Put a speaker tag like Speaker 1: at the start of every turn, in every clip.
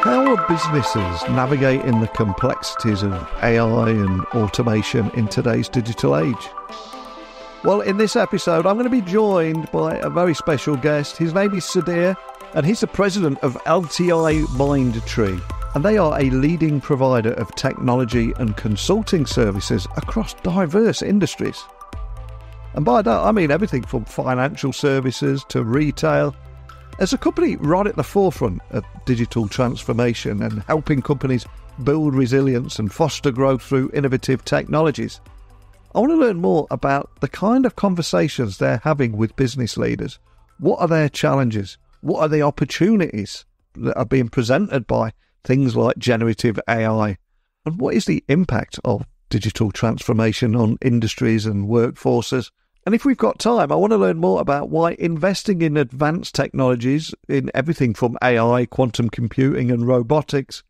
Speaker 1: How are businesses navigating the complexities of AI and automation in today's digital age? Well, in this episode, I'm going to be joined by a very special guest. His name is Sudhir, and he's the president of LTIMindtree. And they are a leading provider of technology and consulting services across diverse industries. And by that, I mean everything from financial services to retail. As a company right at the forefront of digital transformation and helping companies build resilience and foster growth through innovative technologies, I want to learn more about the kind of conversations they're having with business leaders. What are their challenges? What are the opportunities that are being presented by things like generative AI? And what is the impact of digital transformation on industries and workforces? And if we've got time, I want to learn more about why investing in advanced technologies in everything from AI, quantum computing and robotics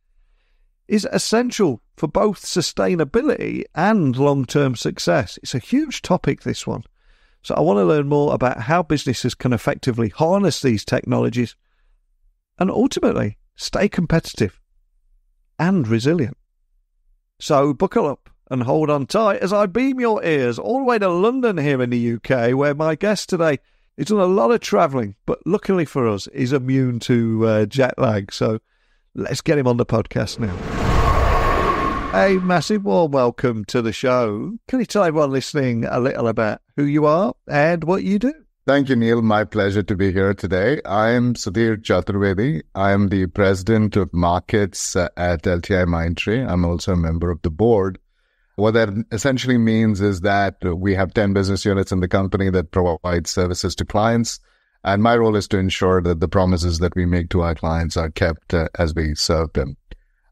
Speaker 1: is essential for both sustainability and long-term success. It's a huge topic, this one. So I want to learn more about how businesses can effectively harness these technologies and ultimately stay competitive and resilient. So buckle up and hold on tight as I beam your ears all the way to London here in the UK, where my guest today has done a lot of travelling, but luckily for us, is immune to jet lag. So let's get him on the podcast now. A massive warm welcome to the show. Can you tell everyone listening a little about who you are and what you do?
Speaker 2: Thank you, Neil. My pleasure to be here today. I am Sudhir Chaturvedi. I am the president of markets at LTIMindtree. I'm also a member of the board. What that essentially means is that we have 10 business units in the company that provide services to clients. And my role is to ensure that the promises that we make to our clients are kept as we serve them.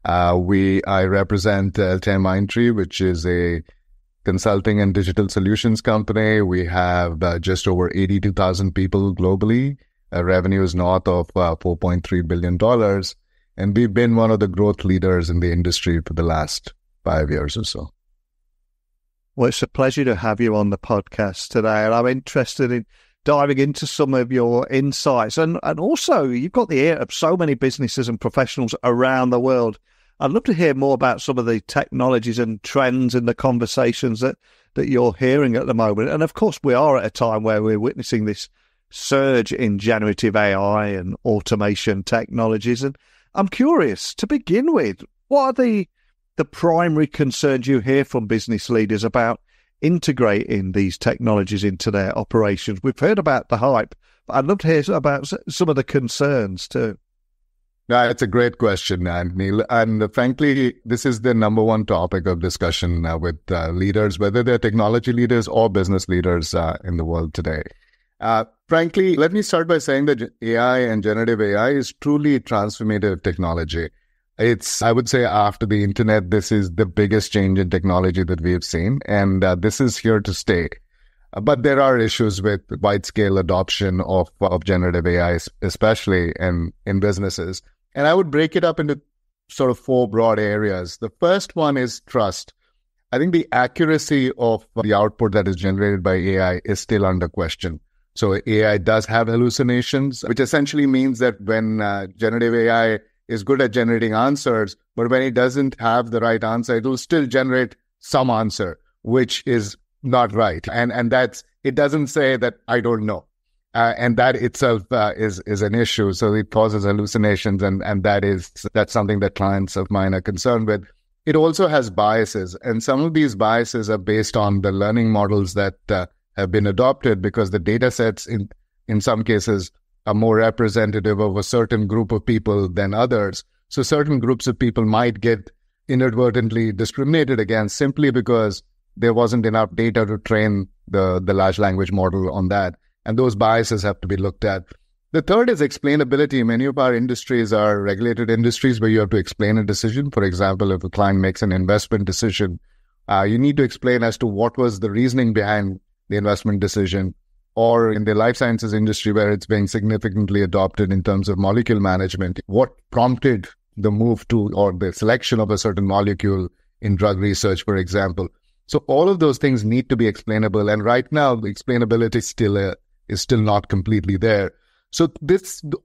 Speaker 2: I represent LTIMindtree, which is a consulting and digital solutions company. We have just over 82,000 people globally. Revenue is north of $4.3 billion. And we've been one of the growth leaders in the industry for the last 5 years or so.
Speaker 1: Well, it's a pleasure to have you on the podcast today, and I'm interested in diving into some of your insights. And also, you've got the ear of so many businesses and professionals around the world. I'd love to hear more about some of the technologies and trends and the conversations that you're hearing at the moment. And of course, we are at a time where we're witnessing this surge in generative AI and automation technologies. And I'm curious, to begin with, what are the primary concerns you hear from business leaders about integrating these technologies into their operations? We've heard about the hype, but I'd love to hear about some of the concerns too.
Speaker 2: It's a great question, Neil. And frankly, this is the number one topic of discussion with leaders, whether they're technology leaders or business leaders in the world today. Frankly, let me start by saying that AI and generative AI is truly transformative technology. I would say after the internet, this is the biggest change in technology that we have seen, and this is here to stay. But there are issues with wide-scale adoption of generative AI, especially in businesses. And I would break it up into sort of 4 broad areas. The first one is trust. I think the accuracy of the output that is generated by AI is still under question. So AI does have hallucinations, which essentially means that when generative AI is good at generating answers, but when it doesn't have the right answer, it will still generate some answer, which is not right. And that's, it doesn't say that I don't know. And that itself is an issue. So it causes hallucinations, and that's something that clients of mine are concerned with. It also has biases, and some of these biases are based on the learning models that have been adopted, because the data sets in some cases are more representative of a certain group of people than others. So certain groups of people might get inadvertently discriminated against simply because there wasn't enough data to train the large language model on that. And those biases have to be looked at. The third is explainability. Many of our industries are regulated industries where you have to explain a decision. For example, if a client makes an investment decision, you need to explain as to what was the reasoning behind the investment decision. Or in the life sciences industry, where it's being significantly adopted in terms of molecule management, what prompted the move to or the selection of a certain molecule in drug research, for example. So all of those things need to be explainable. And right now, the explainability is still not completely there. So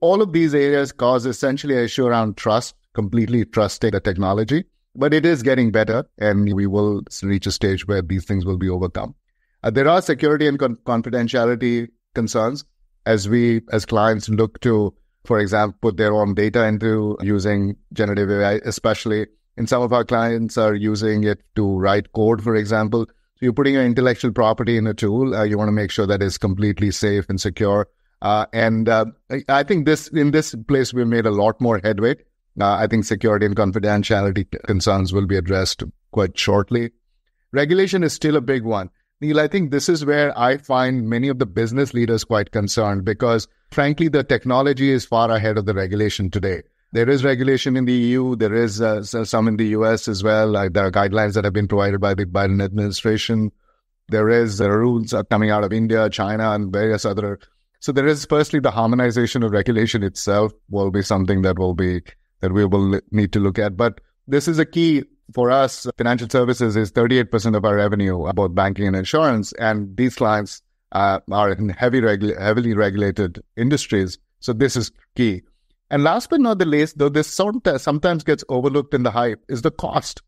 Speaker 2: all of these areas cause essentially an issue around trust, completely trusting the technology, but it is getting better, and we will reach a stage where these things will be overcome. There are security and confidentiality concerns as clients look to, for example, put their own data into using generative AI, especially in some of our clients are using it to write code, for example. So you're putting your intellectual property in a tool. You want to make sure that it's completely safe and secure. I think in this place, we've made a lot more headway. I think security and confidentiality concerns will be addressed quite shortly. Regulation is still a big one. Neil, I think this is where I find many of the business leaders quite concerned because, frankly, the technology is far ahead of the regulation today. There is regulation in the EU. There is some in the US as well. There are guidelines that have been provided by the Biden administration. There is rules coming out of India, China, and various other. So there is firstly the harmonization of regulation itself will be something that we will need to look at. But this is a key for us. Financial services is 38% of our revenue, both banking and insurance, and these clients are in heavily regulated industries. So this is key. And last but not the least, though this sometimes gets overlooked in the hype, is the cost.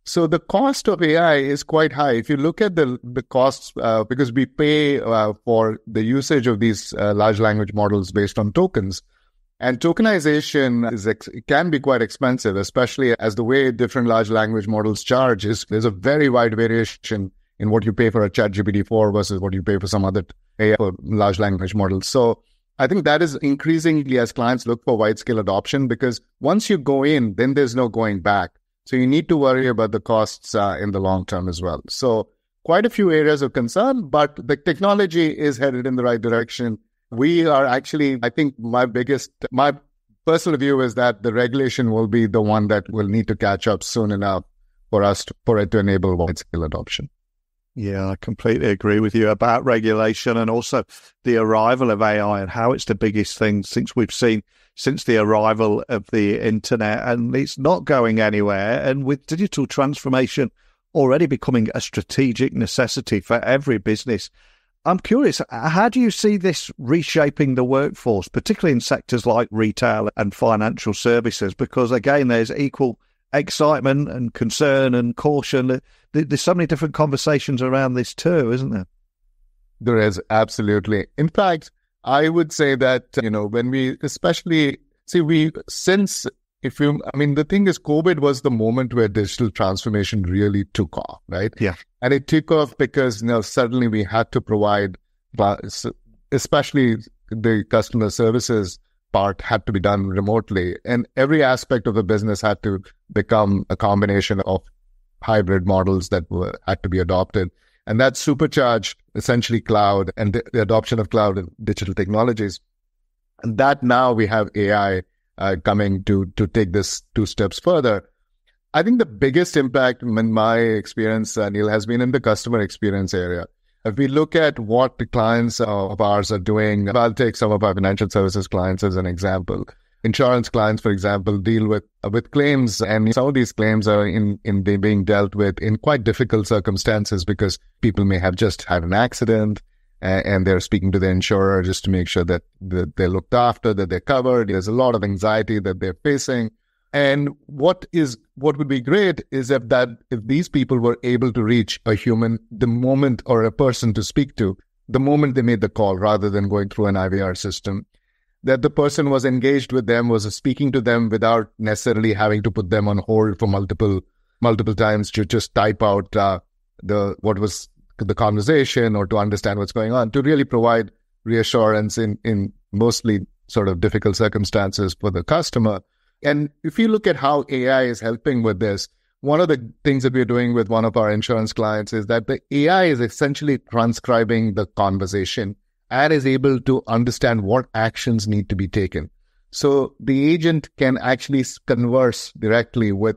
Speaker 2: So the cost of AI is quite high. If you look at the costs, because we pay for the usage of these large language models based on tokens, and tokenization can be quite expensive, especially as the way different large language models charge there's a very wide variation in what you pay for a ChatGPT 4 versus what you pay for some other AI or large language models. So I think that is increasingly as clients look for wide-scale adoption, because once you go in, then there's no going back. So you need to worry about the costs in the long term as well. So quite a few areas of concern, but the technology is headed in the right direction. We are actually, I think my personal view is that the regulation will be the one that will need to catch up soon enough for it to enable wide-scale adoption.
Speaker 1: Yeah, I completely agree with you about regulation and also the arrival of AI and how it's the biggest thing since the arrival of the internet, and it's not going anywhere. And with digital transformation already becoming a strategic necessity for every business, I'm curious, how do you see this reshaping the workforce, particularly in sectors like retail and financial services? Because again, there's equal excitement and concern and caution. There's so many different conversations around this too, isn't there?
Speaker 2: There is, absolutely. In fact, I would say that, when we especially the thing is, COVID was the moment where digital transformation really took off, right?
Speaker 1: Yeah.
Speaker 2: And it took off because, suddenly we had to provide, especially the customer services part had to be done remotely. And every aspect of the business had to become a combination of hybrid models that had to be adopted. And that supercharged essentially cloud and the adoption of cloud and digital technologies. And that now we have AI coming to take this 2 steps further. I think the biggest impact in my experience, Neil, has been in the customer experience area. If we look at what the clients of ours are doing, I'll take some of our financial services clients as an example. Insurance clients, for example, deal with claims, and some of these claims are being dealt with in quite difficult circumstances because people may have just had an accident and they're speaking to the insurer just to make sure that they're looked after, that they're covered. There's a lot of anxiety that they're facing. And what would be great is if these people were able to reach a human, the moment, or a person to speak to, the moment they made the call, rather than going through an IVR system, that the person was engaged with them, was speaking to them without necessarily having to put them on hold for multiple times to just type out what was the conversation or to understand what's going on, to really provide reassurance in mostly sort of difficult circumstances for the customer. And if you look at how AI is helping with this, one of the things that we're doing with one of our insurance clients is that the AI is essentially transcribing the conversation and is able to understand what actions need to be taken. So the agent can actually converse directly with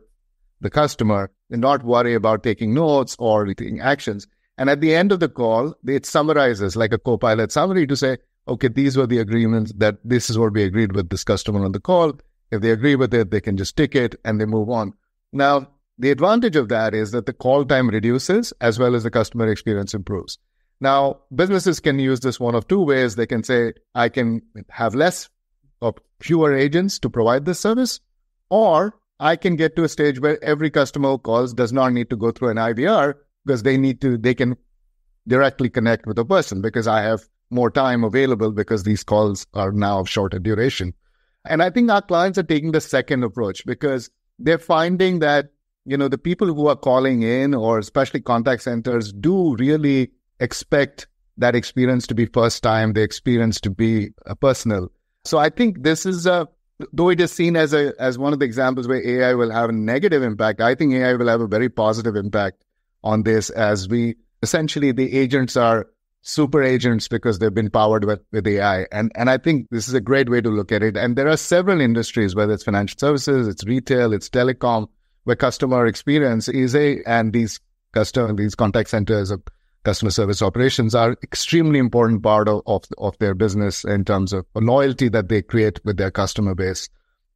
Speaker 2: the customer and not worry about taking notes or taking actions. And at the end of the call, it summarizes like a co-pilot summary to say, okay, these were the agreements, that this is what we agreed with this customer on the call. If they agree with it, they can just tick it and they move on. Now, the advantage of that is that the call time reduces as well as the customer experience improves. Now, businesses can use this one of 2 ways. They can say, I can have fewer agents to provide this service, Or I can get to a stage where every customer who calls does not need to go through an IVR because they can directly connect with a person because I have more time available because these calls are now of shorter duration. And I think our clients are taking the second approach because they're finding that, the people who are calling in, or especially contact centers, do really expect that experience to be first time, the experience to be personal. So I think this is though it is seen as one of the examples where AI will have a negative impact, I think AI will have a very positive impact on this, as essentially the agents are super agents because they've been powered with AI. And I think this is a great way to look at it. And there are several industries, whether it's financial services, it's retail, it's telecom, where customer experience and these contact centers of customer service operations are extremely important part of their business in terms of loyalty that they create with their customer base.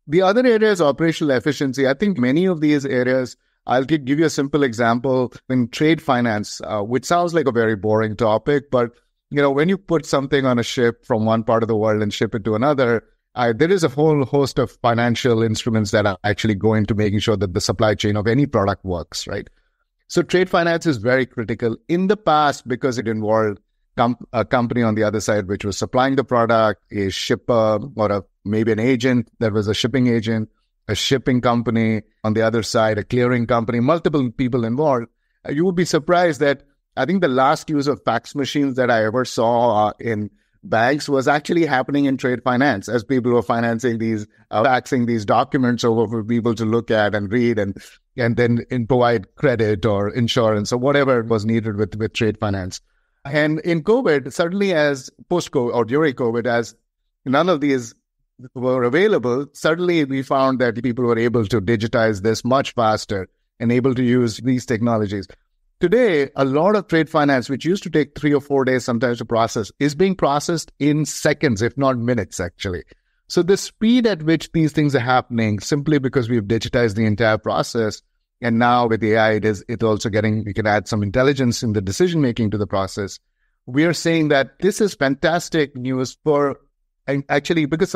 Speaker 2: The other area is operational efficiency. I think many of these areas, I'll give you a simple example in trade finance, which sounds like a very boring topic, but when you put something on a ship from one part of the world and ship it to another, there is a whole host of financial instruments that are actually going to making sure that the supply chain of any product works, right? So trade finance is very critical. In the past, because it involved a company on the other side which was supplying the product, a shipper, or maybe an agent that was a shipping agent, a shipping company on the other side, a clearing company, multiple people involved, you would be surprised that I think the last use of fax machines that I ever saw in banks was actually happening in trade finance, as people were faxing these documents over for people to look at and read and then provide credit or insurance or whatever was needed with trade finance. And in COVID, certainly as post-COVID or during COVID, as none of these were available, suddenly we found that people were able to digitize this much faster and able to use these technologies. Today, a lot of trade finance, which used to take 3 or 4 days sometimes to process, is being processed in seconds, if not minutes, actually. So the speed at which these things are happening, simply because we've digitized the entire process, and now with AI, it's also we can add some intelligence in the decision-making to the process. We are saying that this is fantastic news actually, because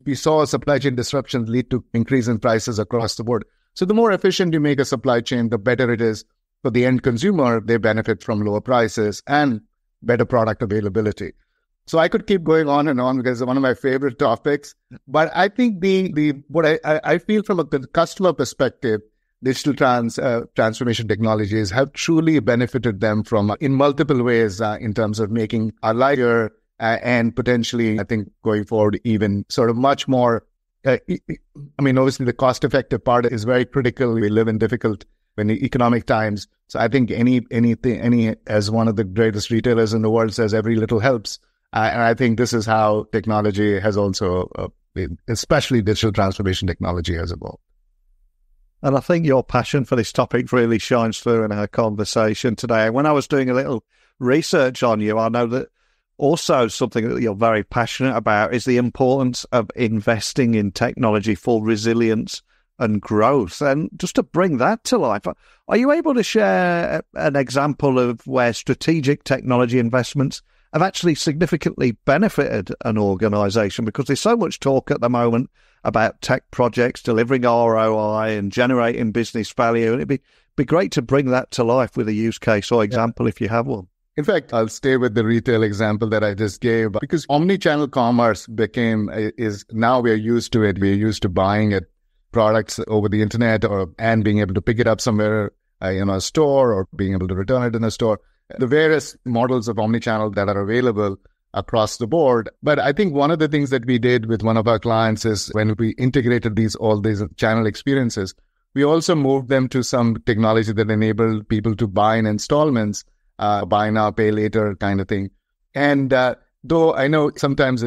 Speaker 2: we saw supply chain disruptions lead to increase in prices across the board. So the more efficient you make a supply chain, the better it is for the end consumer. They benefit from lower prices and better product availability. So I could keep going on and on because it's one of my favorite topics. But I think what I feel from a customer perspective, digital transformation technologies have truly benefited them in multiple ways in terms of making our life easier and potentially, I think, going forward, even sort of much more. Obviously, the cost-effective part is very critical. We live in difficult economic times. So I think any as one of the greatest retailers in the world says, every little helps. And I think this is how technology has also, especially digital transformation technology, has evolved.
Speaker 1: And I think your passion for this topic really shines through in our conversation today. When I was doing a little research on you, I know that also something that you're very passionate about is the importance of investing in technology for resilience and growth. And just to bring that to life, are you able to share an example of where strategic technology investments have actually significantly benefited an organization? Because there's so much talk at the moment about tech projects delivering ROI and generating business value. And it'd be great to bring that to life with a use case or example if you have one.
Speaker 2: In fact, I'll stay with the retail example that I just gave, because omni-channel commerce now we're used to it. We're used to buying products over the internet and being able to pick it up somewhere in a store or being able to return it in a store. The various models of omni-channel that are available across the board. But I think one of the things that we did with one of our clients is when we integrated all these channel experiences, we also moved them to some technology that enabled people to buy in installments, buy now, pay later kind of thing. And though I know sometimes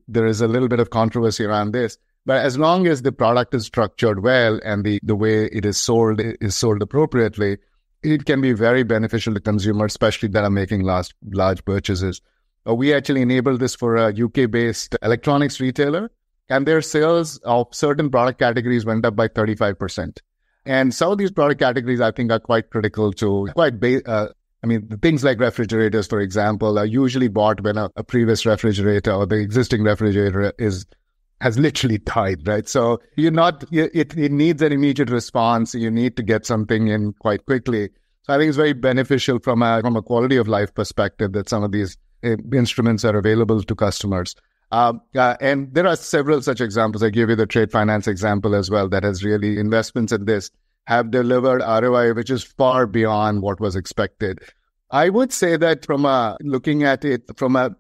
Speaker 2: there is a little bit of controversy around this, but as long as the product is structured well and the way it is sold appropriately, it can be very beneficial to consumers, especially that are making large purchases. We actually enabled this for a UK-based electronics retailer, and their sales of certain product categories went up by 35%. And some of these product categories, I think, are quite critical to things like refrigerators, for example, are usually bought when a previous refrigerator or the existing refrigerator is has literally died, right? So it needs an immediate response. You need to get something in quite quickly. So I think it's very beneficial from a quality of life perspective that some of these instruments are available to customers. And there are several such examples. I gave you the trade finance example as well, that has really investments in this have delivered ROI, which is far beyond what was expected. I would say that looking at it from a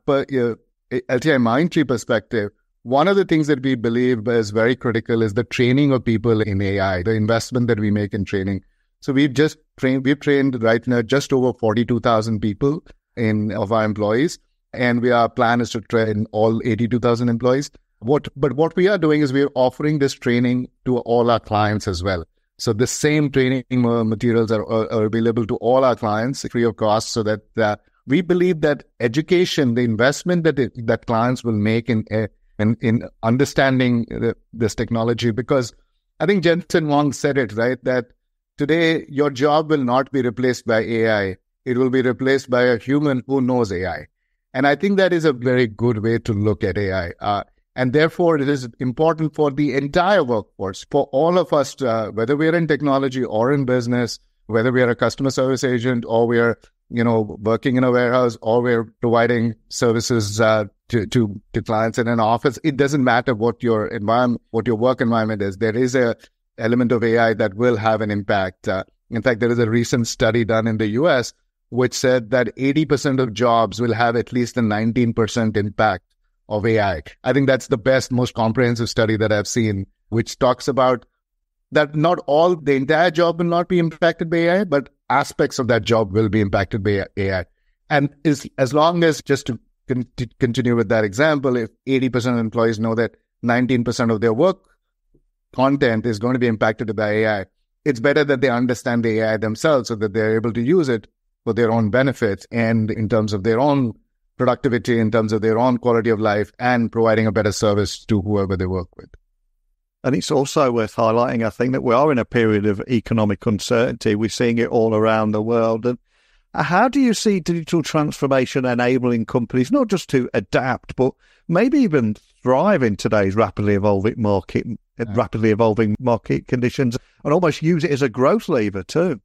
Speaker 2: LTIMindtree perspective, one of the things that we believe is very critical is the training of people in AI, the investment that we make in training. So we've trained right now just over 42,000 people of our employees, and our plan is to train all 82,000 employees. But what we are doing is we are offering this training to all our clients as well. So the same training materials are available to all our clients free of cost, so that we believe that education, the investment that clients will make in understanding this technology, because I think Jensen Huang said it, right, that today your job will not be replaced by AI. It will be replaced by a human who knows AI. And I think that is a very good way to look at AI. And therefore, it is important for the entire workforce, for all of us, whether we are in technology or in business, whether we are a customer service agent or we are, working in a warehouse or we're providing services to clients in an office. It doesn't matter what your work environment is. There is a element of AI that will have an impact. In fact, there is a recent study done in the US which said that 80% of jobs will have at least a 19% impact of AI. I think that's the best, most comprehensive study that I've seen, which talks about that the entire job will not be impacted by AI, but aspects of that job will be impacted by AI. And as long as, just to continue with that example, if 80% of employees know that 19% of their work content is going to be impacted by AI, it's better that they understand the AI themselves so that they're able to use it for their own benefits and in terms of their own productivity, in terms of their own quality of life, and providing a better service to whoever they work with.
Speaker 1: And it's also worth highlighting, I think, that we are in a period of economic uncertainty. We're seeing it all around the world. And how do you see digital transformation enabling companies not just to adapt, but maybe even thrive in today's rapidly evolving market conditions, and almost use it as a growth lever too?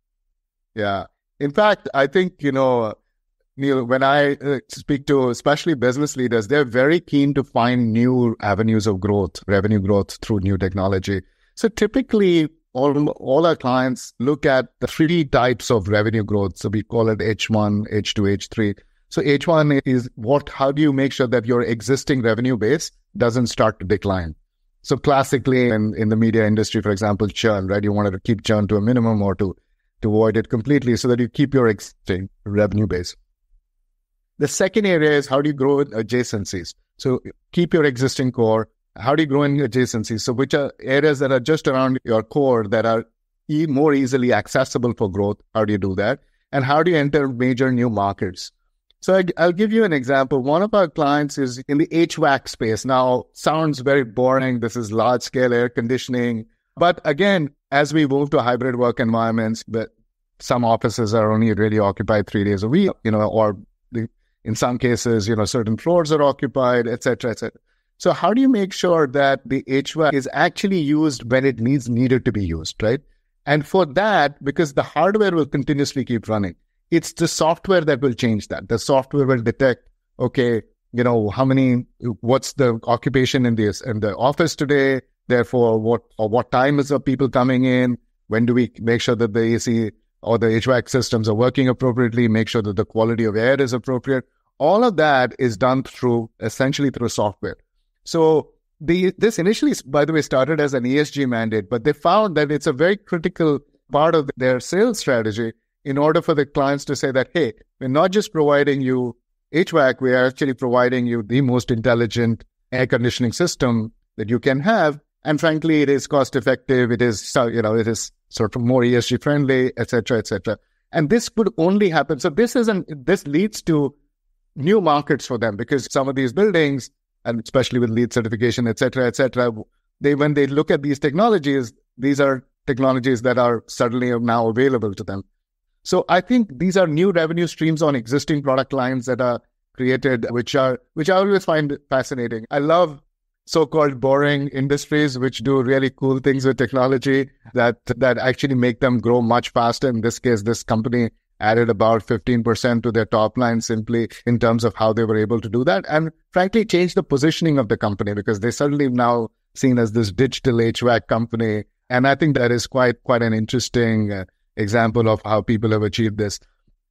Speaker 2: Yeah. In fact, I think, Neil, when I speak to especially business leaders, they're very keen to find new avenues of growth, revenue growth through new technology. So typically, all our clients look at the three types of revenue growth. So we call it H1, H2, H3. So H1 is how do you make sure that your existing revenue base doesn't start to decline? So classically, in the media industry, for example, churn, right? You wanted to keep churn to a minimum or to avoid it completely so that you keep your existing revenue base. The second area is how do you grow in adjacencies? So keep your existing core. How do you grow in adjacencies? So which are areas that are just around your core that are more easily accessible for growth? How do you do that? And how do you enter major new markets? So I'll give you an example. One of our clients is in the HVAC space. Now, sounds very boring. This is large-scale air conditioning. But again, as we move to hybrid work environments, but some offices are only really occupied 3 days a week, or in some cases, certain floors are occupied, et cetera, et cetera. So how do you make sure that the HVAC is actually used when it needed to be used, right? And for that, because the hardware will continuously keep running, it's the software that will change that. The software will detect, okay, what's the occupation in the office today? Therefore, what time is the people coming in? When do we make sure that the AC or the HVAC systems are working appropriately, make sure that the quality of air is appropriate? All of that is done essentially through software. So this initially, by the way, started as an ESG mandate, but they found that it's a very critical part of their sales strategy in order for the clients to say that, hey, we're not just providing you HVAC, we are actually providing you the most intelligent air conditioning system that you can have. And frankly, it is cost effective. It is sort of more ESG friendly, et cetera, et cetera. And this could only happen. So this leads to new markets for them, because some of these buildings, and especially with LEED certification, et cetera, when they look at these technologies, these are technologies that are suddenly now available to them. So I think these are new revenue streams on existing product lines that are created, which I always find fascinating. I love so-called boring industries which do really cool things with technology that actually make them grow much faster. In this case, this company added about 15% to their top line simply in terms of how they were able to do that. And frankly, changed the positioning of the company because they suddenly now seen as this digital HVAC company. And I think that is quite an interesting example of how people have achieved this.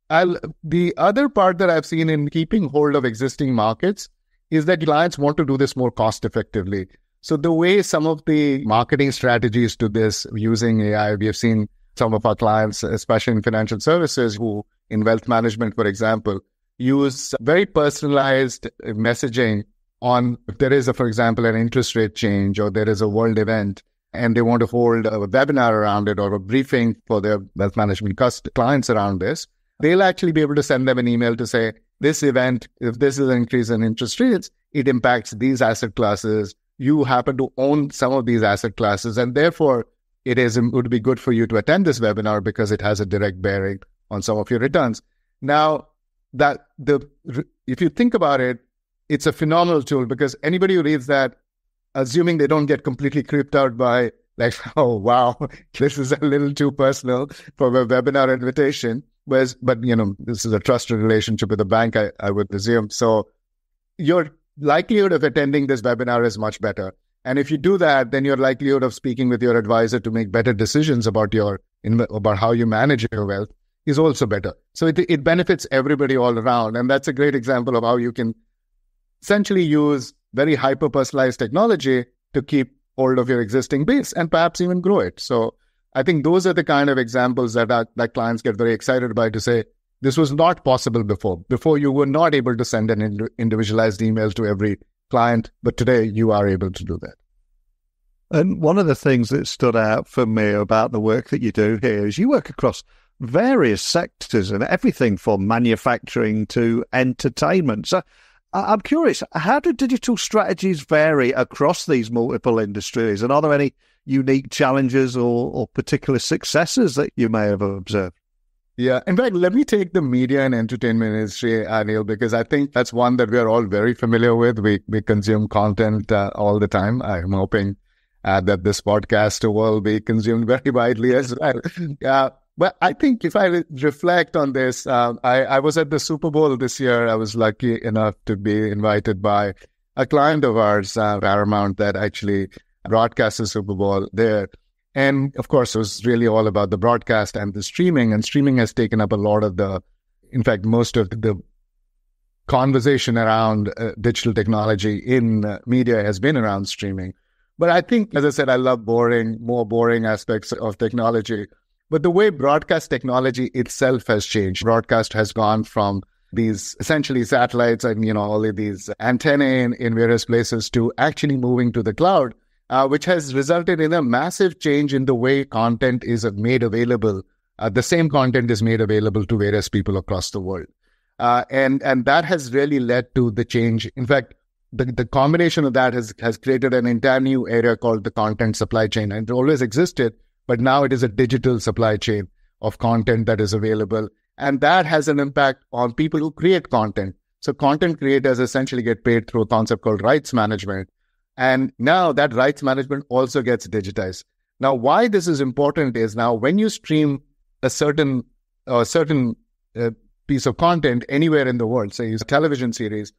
Speaker 2: The other part that I've seen in keeping hold of existing markets is that clients want to do this more cost effectively. So the way some of the marketing strategies to this using AI, we have seen some of our clients, especially in financial services, who in wealth management, for example, use very personalized messaging on if there is, for example, an interest rate change or there is a world event and they want to hold a webinar around it or a briefing for their wealth management clients around this. They'll actually be able to send them an email to say, this event, if this is an increase in interest rates, it impacts these asset classes. You happen to own some of these asset classes, and therefore it would be good for you to attend this webinar because it has a direct bearing on some of your returns. Now, if you think about it, it's a phenomenal tool because anybody who reads that, assuming they don't get completely creeped out by like, oh, wow, this is a little too personal for a webinar invitation. But, this is a trusted relationship with a bank, I would assume. So your likelihood of attending this webinar is much better. And if you do that, then your likelihood of speaking with your advisor to make better decisions about how you manage your wealth is also better. So it benefits everybody all around. And that's a great example of how you can essentially use very hyper-personalized technology to keep hold of your existing base and perhaps even grow it. So I think those are the kind of examples that clients get very excited by to say, this was not possible before. Before, you were not able to send an individualized email to every client, but today you are able to do that.
Speaker 1: And one of the things that stood out for me about the work that you do here is you work across various sectors and everything from manufacturing to entertainment. So I'm curious, how do digital strategies vary across these multiple industries? And are there any unique challenges or particular successes that you may have observed?
Speaker 2: Yeah. In fact, let me take the media and entertainment industry, Anil, because I think that's one that we are all very familiar with. We consume content all the time. I'm hoping that this podcast will be consumed very widely as well. But I think if I reflect on this, I was at the Super Bowl this year. I was lucky enough to be invited by a client of ours, Paramount, that actually broadcast the Super Bowl there. And of course, it was really all about the broadcast and the streaming. And streaming has taken up a lot of most of the conversation around digital technology in media has been around streaming. But I think, as I said, I love more boring aspects of technology. But the way broadcast technology itself has changed, broadcast has gone from these essentially satellites and, all of these antennae in various places to actually moving to the cloud, which has resulted in a massive change in the way content is made available. The same content is made available to various people across the world. And that has really led to the change. In fact, the combination of that has created an entire new area called the content supply chain. And it always existed, but now it is a digital supply chain of content that is available. And that has an impact on people who create content. So content creators essentially get paid through a concept called rights management. And now that rights management also gets digitized. Now, why this is important is now when you stream a certain piece of content anywhere in the world, say a television series,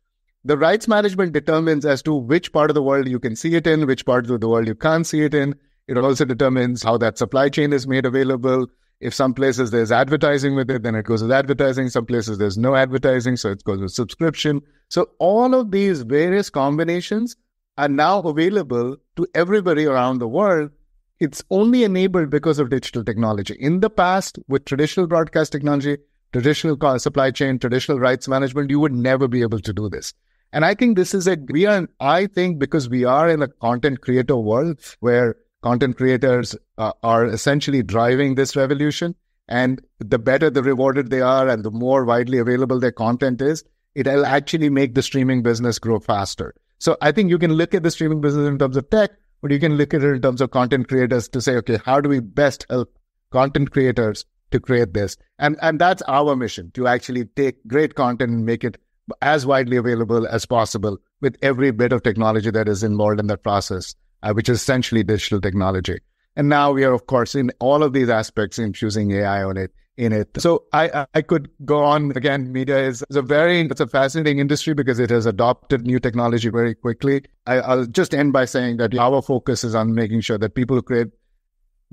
Speaker 2: the rights management determines as to which part of the world you can see it in, which part of the world you can't see it in. It also determines how that supply chain is made available. If some places there's advertising with it, then it goes with advertising. Some places there's no advertising, so it goes with subscription. So all of these various combinations are now available to everybody around the world. It's only enabled because of digital technology. In the past, with traditional broadcast technology, traditional supply chain, traditional rights management, you would never be able to do this. And I think this is because we are in a content creator world where content creators are essentially driving this revolution. And the better the rewarded they are and the more widely available their content is, it'll actually make the streaming business grow faster. So I think you can look at the streaming business in terms of tech, but you can look at it in terms of content creators to say, okay, how do we best help content creators to create this? And that's our mission, to actually take great content and make it as widely available as possible with every bit of technology that is involved in that process, which is essentially digital technology. And now we are, of course, in all of these aspects, infusing AI in it. So I could go on. Again, media is it's a fascinating industry because it has adopted new technology very quickly. I'll just end by saying that our focus is on making sure that people who create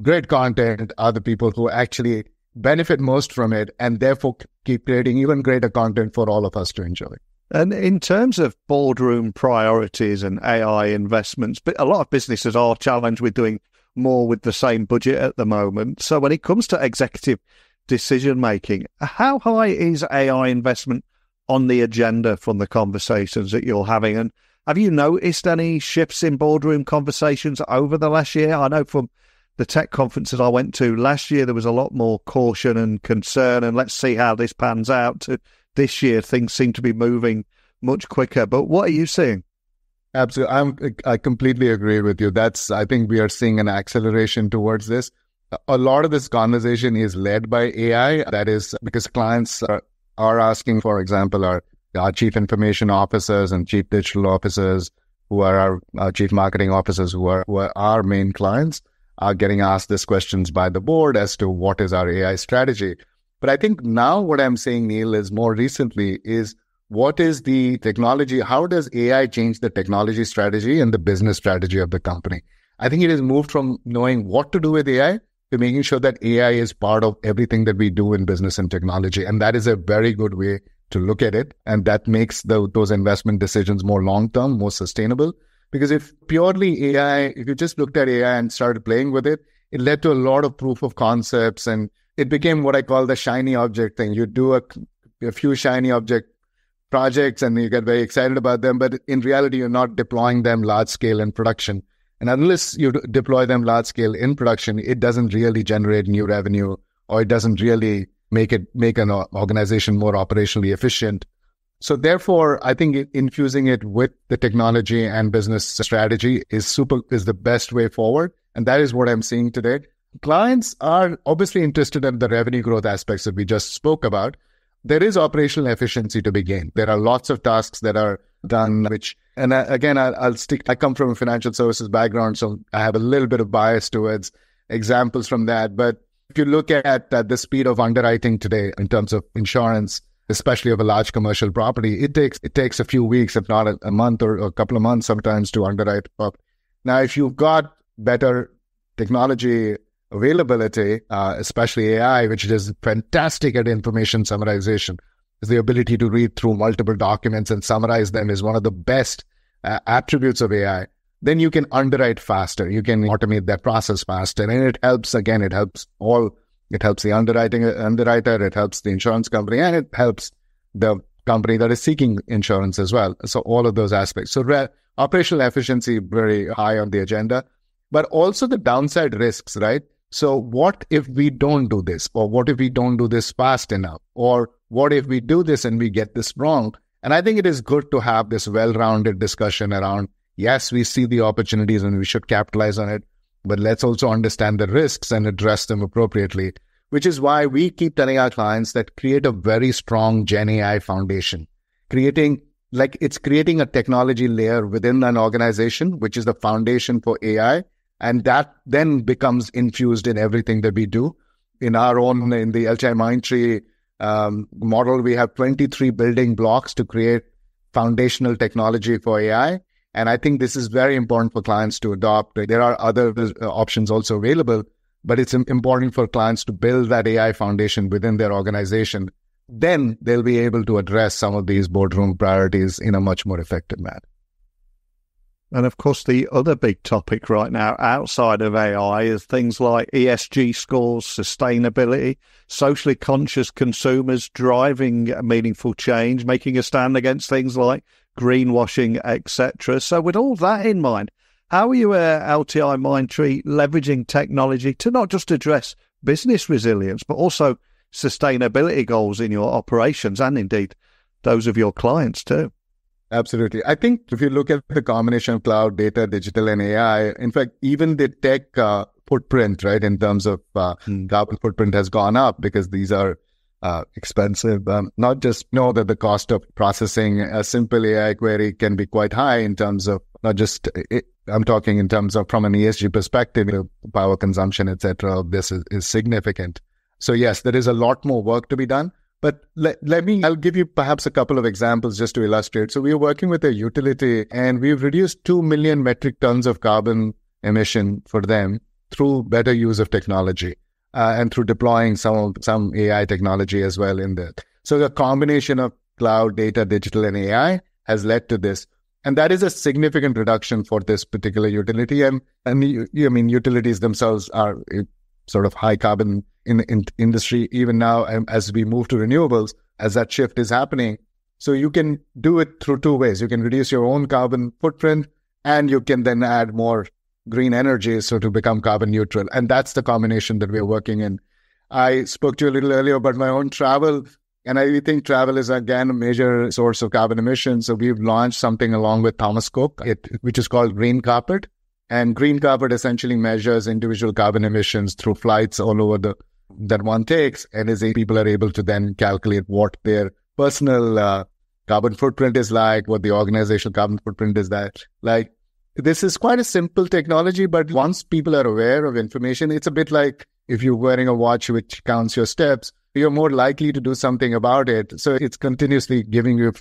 Speaker 2: great content are the people who actually benefit most from it, and therefore keep creating even greater content for all of us to enjoy.
Speaker 1: And in terms of boardroom priorities and AI investments, but a lot of businesses are challenged with doing more with the same budget at the moment. So when it comes to executive decision making, how high is AI investment on the agenda from the conversations that you're having? And have you noticed any shifts in boardroom conversations over the last year? I know from the tech conferences I went to last year, there was a lot more caution and concern, and let's see how this pans out. To this year, things seem to be moving much quicker. But what are you seeing?
Speaker 2: Absolutely. I completely agree with you. I think we are seeing an acceleration towards this. A lot of this conversation is led by AI. That is because clients are asking, for example, our chief information officers and chief digital officers, who are our chief marketing officers, who are our main clients, are getting asked these questions by the board as to what is our AI strategy. But I think now what I'm saying, Neil, is more recently is what is the technology? How does AI change the technology strategy and the business strategy of the company? I think it has moved from knowing what to do with AI to making sure that AI is part of everything that we do in business and technology. And that is a very good way to look at it. And that makes those investment decisions more long-term, more sustainable. Because if purely AI, if you just looked at AI and started playing with it, it led to a lot of proof of concepts, and it became what I call the shiny object thing. You do a few shiny object projects and you get very excited about them, but in reality, you're not deploying them large scale in production. And unless you deploy them large scale in production, it doesn't really generate new revenue, or it doesn't really make an organization more operationally efficient. So therefore, I think infusing it with the technology and business strategy is the best way forward. And that is what I'm seeing today. Clients are obviously interested in the revenue growth aspects that we just spoke about. There is operational efficiency to be gained. There are lots of tasks that are done, I come from a financial services background, so I have a little bit of bias towards examples from that. But if you look at the speed of underwriting today in terms of insurance, especially of a large commercial property, it takes a few weeks, if not a month or a couple of months sometimes, to underwrite. Now, if you've got better technology availability, especially AI, which is fantastic at information summarization, is the ability to read through multiple documents and summarize them is one of the best attributes of AI. Then you can underwrite faster. You can automate that process faster. And it helps the underwriter, it helps the insurance company, and it helps the company that is seeking insurance as well. So all of those aspects. So operational efficiency, very high on the agenda, but also the downside risks, right? So what if we don't do this? Or what if we don't do this fast enough? Or what if we do this and we get this wrong? And I think it is good to have this well-rounded discussion around, yes, we see the opportunities and we should capitalize on it, but let's also understand the risks and address them appropriately, which is why we keep telling our clients that create a very strong Gen AI foundation, creating a technology layer within an organization, which is the foundation for AI. And that then becomes infused in everything that we do. In the LTIMindtree model, we have 23 building blocks to create foundational technology for AI. And I think this is very important for clients to adopt. There are other options also available, but it's important for clients to build that AI foundation within their organization. Then they'll be able to address some of these boardroom priorities in a much more effective manner.
Speaker 1: And of course, the other big topic right now outside of AI is things like ESG scores, sustainability, socially conscious consumers driving meaningful change, making a stand against things like greenwashing, etc. So with all that in mind, how are you at LTIMindtree leveraging technology to not just address business resilience, but also sustainability goals in your operations and indeed those of your clients too?
Speaker 2: Absolutely. I think if you look at the combination of cloud, data, digital, and AI, in fact, even the tech footprint, right, in terms of carbon footprint has gone up because these are expensive. Not just know that the cost of processing a simple AI query can be quite high in terms of not just, I'm talking in terms of from an ESG perspective, power consumption, etc. This is significant. So yes, there is a lot more work to be done. But I'll give you perhaps a couple of examples just to illustrate. So we are working with a utility and we've reduced 2 million metric tons of carbon emission for them through better use of technology and through deploying some AI technology as well in there. So the combination of cloud, data, digital, and AI has led to this. And that is a significant reduction for this particular utility. And utilities themselves are sort of high carbon in industry even now as we move to renewables, as that shift is happening. So you can do it through two ways. You can reduce your own carbon footprint and you can then add more green energy so to become carbon neutral. And that's the combination that we're working in. I spoke to you a little earlier about my own travel, and I think travel is again a major source of carbon emissions. So we've launched something along with Thomas Cook, which is called Green Carpet. And Green Carpet essentially measures individual carbon emissions through flights all over that one takes, and people are able to then calculate what their personal carbon footprint is like, what the organizational carbon footprint is like. This is quite a simple technology, but once people are aware of information, it's a bit like if you're wearing a watch which counts your steps, you're more likely to do something about it. So it's continuously giving you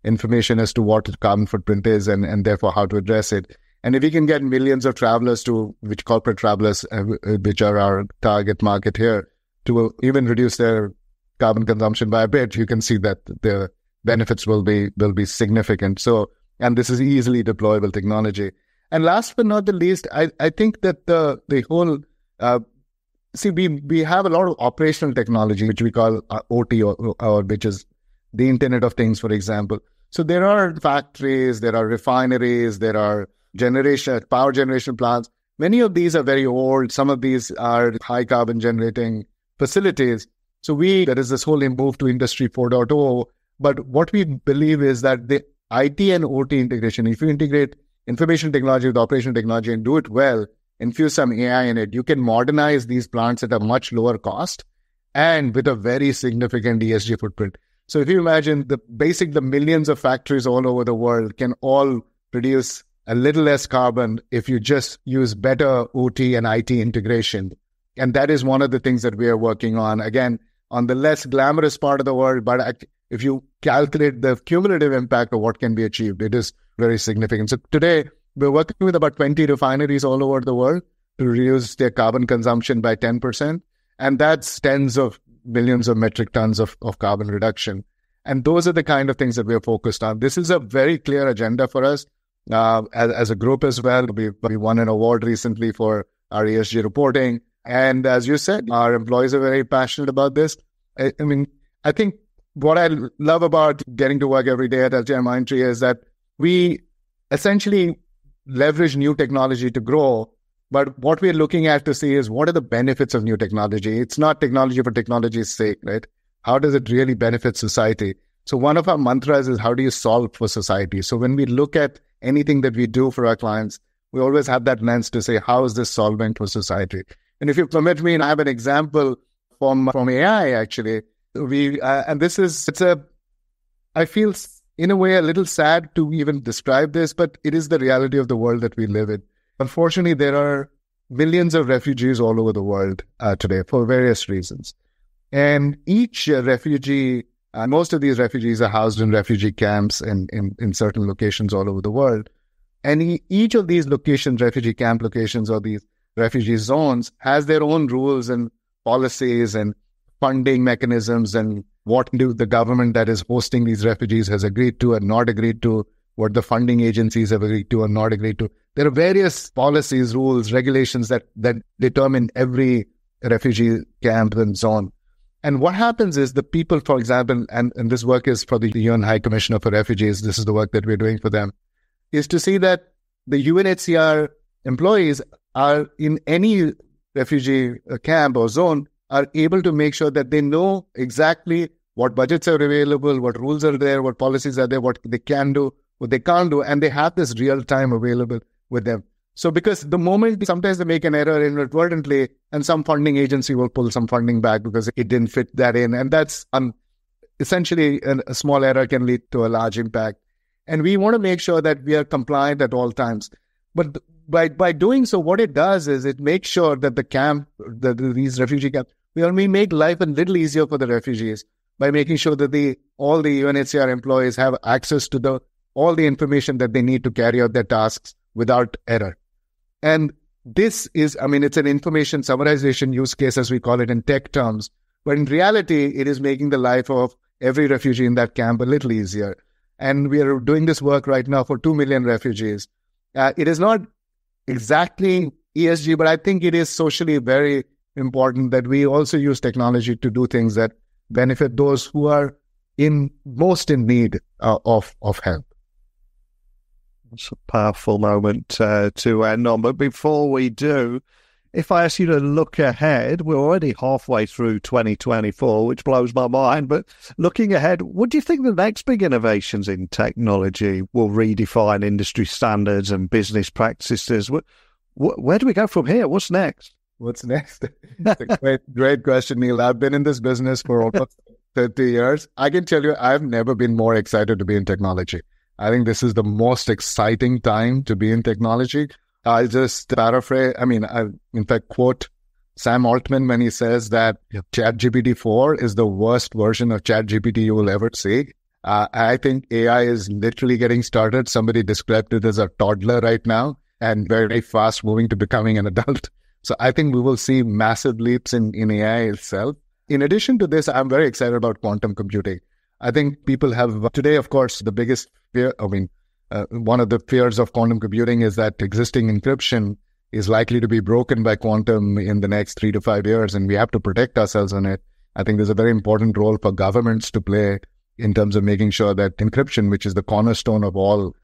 Speaker 2: information as to what the carbon footprint is and therefore how to address it. And if we can get millions of travelers which corporate travelers, which are our target market here, to even reduce their carbon consumption by a bit, you can see that the benefits will be significant. So, and this is easily deployable technology. And last but not the least, I think that the whole, we have a lot of operational technology, which we call OT, or which is the Internet of Things, for example. So there are factories, there are refineries, there are power generation plants. Many of these are very old. Some of these are high carbon generating facilities. So there is this whole move to Industry 4.0. But what we believe is that the IT and OT integration, if you integrate information technology with operational technology and do it well, infuse some AI in it, you can modernize these plants at a much lower cost and with a very significant ESG footprint. So if you imagine the millions of factories all over the world can all produce a little less carbon if you just use better OT and IT integration. And that is one of the things that we are working on, again, on the less glamorous part of the world. But if you calculate the cumulative impact of what can be achieved, it is very significant. So today, we're working with about 20 refineries all over the world to reduce their carbon consumption by 10%. And that's tens of millions of metric tons of carbon reduction. And those are the kind of things that we're focused on. This is a very clear agenda for us as a group as well. We won an award recently for our ESG reporting. And as you said, our employees are very passionate about this. I think what I love about getting to work every day at LTIMindtree is that we essentially leverage new technology to grow. But what we're looking at to see is what are the benefits of new technology? It's not technology for technology's sake, right? How does it really benefit society? So one of our mantras is how do you solve for society? So when we look at anything that we do for our clients, we always have that lens to say, how is this solvent for society? And if you permit me, and I have an example from AI actually. I feel in a way a little sad to even describe this, but it is the reality of the world that we live in. Unfortunately, there are millions of refugees all over the world today for various reasons. And each refugee, most of these refugees are housed in refugee camps in certain locations all over the world. And each of these locations, refugee camp locations or these refugee zones, has their own rules and policies and funding mechanisms and what the government that is hosting these refugees has agreed to and not agreed to, what the funding agencies have agreed to or not agreed to. There are various policies, rules, regulations that determine every refugee camp and zone. And what happens is the people, for example, and this work is for the UN High Commissioner for Refugees, this is the work that we're doing for them, is to see that the UNHCR employees are in any refugee camp or zone are able to make sure that they know exactly what budgets are available, what rules are there, what policies are there, what they can do, what they can't do, and they have this real time available with them. So because the moment sometimes they make an error inadvertently, and some funding agency will pull some funding back because it didn't fit that in. And that's essentially a small error can lead to a large impact. And we want to make sure that we are compliant at all times. But by doing so, what it does is it makes sure that the camp, these refugee camps, we make life a little easier for the refugees by making sure that all the UNHCR employees have access to all the information that they need to carry out their tasks without error. And this is, it's an information summarization use case, as we call it in tech terms. But in reality, it is making the life of every refugee in that camp a little easier. And we are doing this work right now for 2 million refugees. It is not exactly ESG, but I think it is socially very important that we also use technology to do things that benefit those who are most in need of help.
Speaker 1: It's a powerful moment to end on. But before we do, if I ask you to look ahead, we're already halfway through 2024, which blows my mind. But looking ahead, what do you think the next big innovations in technology will redefine industry standards and business practices? Where do we go from here? What's next?
Speaker 2: What's next? It's a great question, Neil. I've been in this business for almost 30 years. I can tell you, I've never been more excited to be in technology. I think this is the most exciting time to be in technology. I'll just paraphrase, I in fact quote Sam Altman when he says that ChatGPT 4 is the worst version of ChatGPT you will ever see. I think AI is literally getting started. Somebody described it as a toddler right now and very fast moving to becoming an adult. So I think we will see massive leaps in AI itself. In addition to this, I'm very excited about quantum computing. I think people have today, of course, the biggest fear, one of the fears of quantum computing is that existing encryption is likely to be broken by quantum in the next 3 to 5 years, and we have to protect ourselves on it. I think there's a very important role for governments to play in terms of making sure that encryption, which is the cornerstone of all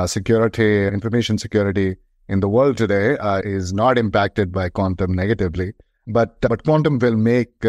Speaker 2: security, information security in the world today, is not impacted by quantum negatively. But quantum will make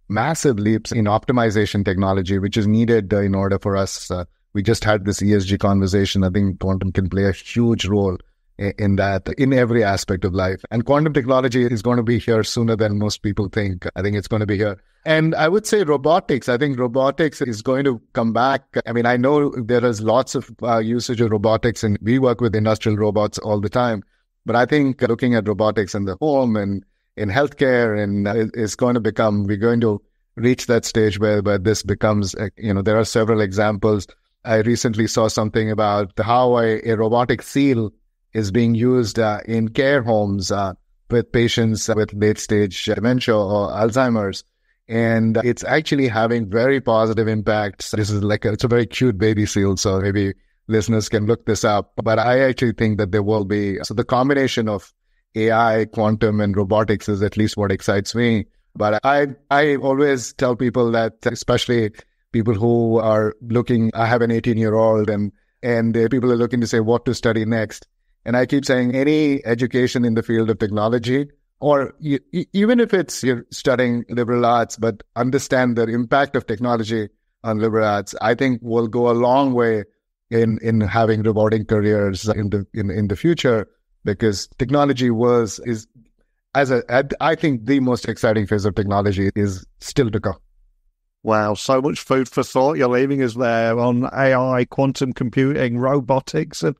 Speaker 2: massive leaps in optimization technology, which is needed in order for us. We just had this ESG conversation. I think quantum can play a huge role in that, in every aspect of life. And quantum technology is going to be here sooner than most people think. I think it's going to be here. And I would say robotics. I think robotics is going to come back. I know there is lots of usage of robotics, and we work with industrial robots all the time. But I think looking at robotics in the home and in healthcare, and is going to become, we're going to reach that stage where this becomes, there are several examples. I recently saw something about how a robotic seal is being used in care homes with patients with late-stage dementia or Alzheimer's. And it's actually having very positive impacts. This is it's a very cute baby seal, so maybe listeners can look this up. But I actually think that there will be, so the combination of AI, quantum, and robotics is at least what excites me. But I always tell people that, especially people who are looking, I have an 18-year-old and people are looking to say what to study next. And I keep saying any education in the field of technology, or even if you're studying liberal arts, but understand the impact of technology on liberal arts, I think will go a long way in having rewarding careers in the future, because technology I think the most exciting phase of technology is still to come.
Speaker 1: Wow, so much food for thought you're leaving us there on AI, quantum computing, robotics. And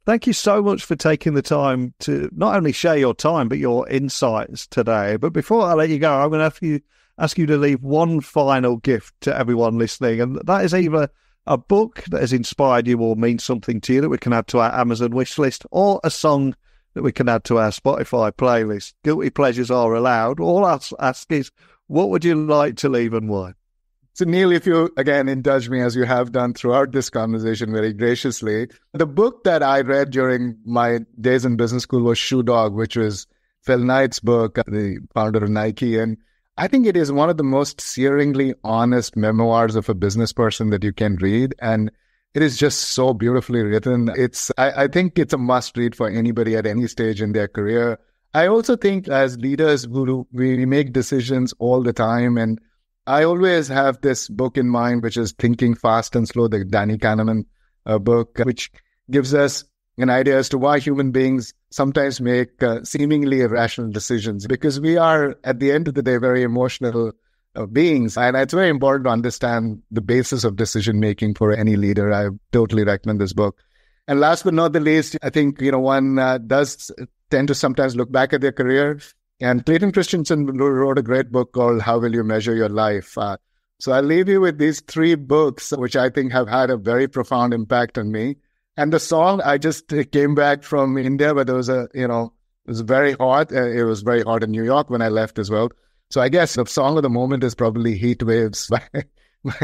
Speaker 1: thank you so much for taking the time to not only share your time, but your insights today. But before I let you go, I'm going to ask you to leave one final gift to everyone listening. And that is either a book that has inspired you or means something to you that we can add to our Amazon wish list, or a song that we can add to our Spotify playlist. Guilty pleasures are allowed. All I ask is, what would you like to leave and why?
Speaker 2: So Neil, if you, again, indulge me as you have done throughout this conversation very graciously, the book that I read during my days in business school was Shoe Dog, which was Phil Knight's book, the founder of Nike. And I think it is one of the most searingly honest memoirs of a business person that you can read. And it is just so beautifully written. I think it's a must read for anybody at any stage in their career. I also think as leaders, we make decisions all the time. And I always have this book in mind, which is Thinking Fast and Slow, the Danny Kahneman book, which gives us an idea as to why human beings sometimes make seemingly irrational decisions, because we are, at the end of the day, very emotional beings. And it's very important to understand the basis of decision making for any leader. I totally recommend this book. And last but not the least, I think, one does tend to sometimes look back at their career. And Clayton Christensen wrote a great book called How Will You Measure Your Life? So I'll leave you with these 3 books, which I think have had a very profound impact on me. And the song, I just came back from India, where there was it was very hot. It was very hot in New York when I left as well. So I guess the song of the moment is probably Heat Waves by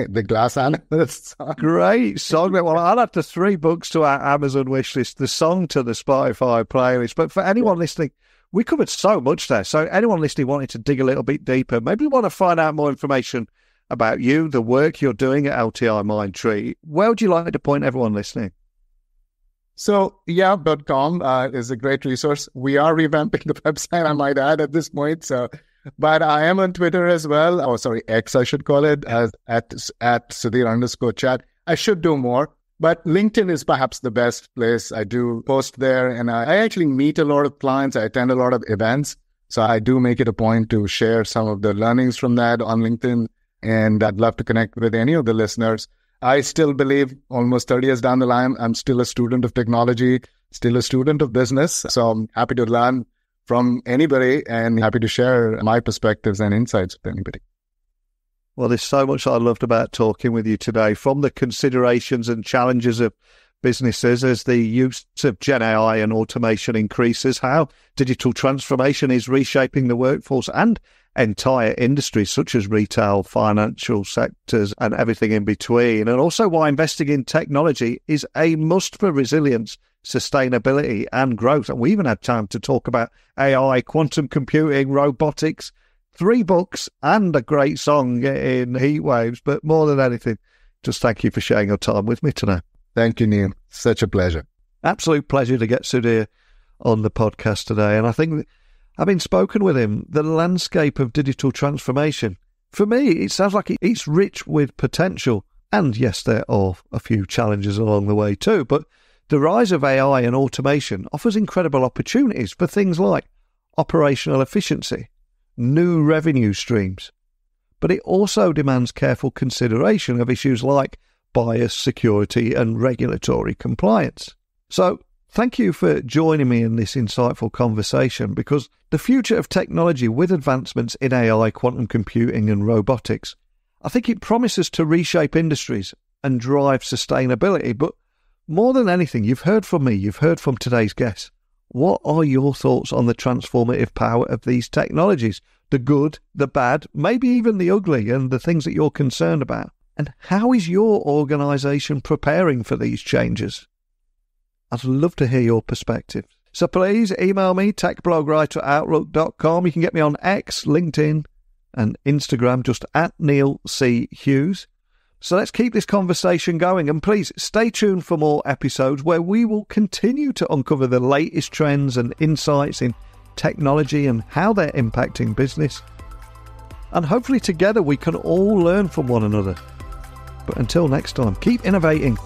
Speaker 2: the Glass Animals.
Speaker 1: Great song. Well, I'll add the 3 books to our Amazon wish list, the song to the Spotify playlist. But for anyone listening, we covered so much there. So anyone listening wanting to dig a little bit deeper, maybe want to find out more information about you, the work you're doing at LTIMindtree, where would you like to point everyone listening?
Speaker 2: So, yeah.com is a great resource. We are revamping the website, I might add, at this point. But I am on Twitter as well. Oh, sorry, X, I should call it, at Sudhir_Chat. I should do more, but LinkedIn is perhaps the best place. I do post there, and I actually meet a lot of clients. I attend a lot of events. So I do make it a point to share some of the learnings from that on LinkedIn, and I'd love to connect with any of the listeners. I still believe almost 30 years down the line, I'm still a student of technology, still a student of business. So I'm happy to learn from anybody and happy to share my perspectives and insights with anybody.
Speaker 1: Well, there's so much I loved about talking with you today, from the considerations and challenges of businesses as the use of Gen AI and automation increases, how digital transformation is reshaping the workforce and entire industries such as retail, financial sectors, and everything in between. And also why investing in technology is a must for resilience, sustainability, and growth. And we even had time to talk about AI, quantum computing, robotics, 3 books, and a great song in Heat Waves. But more than anything, just thank you for sharing your time with me today.
Speaker 2: Thank you, Neil. Such a pleasure.
Speaker 1: Absolute pleasure to get Sudhir on the podcast today. And I think, having spoken with him, the landscape of digital transformation, for me, it sounds like it's rich with potential. And yes, there are a few challenges along the way too, but the rise of AI and automation offers incredible opportunities for things like operational efficiency, new revenue streams. But it also demands careful consideration of issues like bias, security, and regulatory compliance. So, thank you for joining me in this insightful conversation, because the future of technology with advancements in AI, quantum computing, and robotics, I think it promises to reshape industries and drive sustainability. But more than anything, you've heard from me, you've heard from today's guests. What are your thoughts on the transformative power of these technologies? The good, the bad, maybe even the ugly, and the things that you're concerned about. And how is your organisation preparing for these changes? I'd love to hear your perspective. So please email me, techblogwriter@outlook.com. You can get me on X, LinkedIn, and Instagram, just at Neil C. Hughes. So let's keep this conversation going, and please stay tuned for more episodes where we will continue to uncover the latest trends and insights in technology and how they're impacting business. And hopefully together we can all learn from one another. But until next time, keep innovating,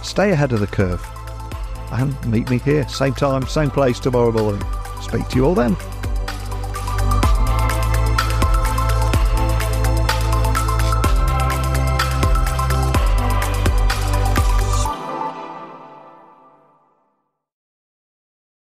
Speaker 1: stay ahead of the curve, and meet me here, same time, same place tomorrow morning. Speak to you all then.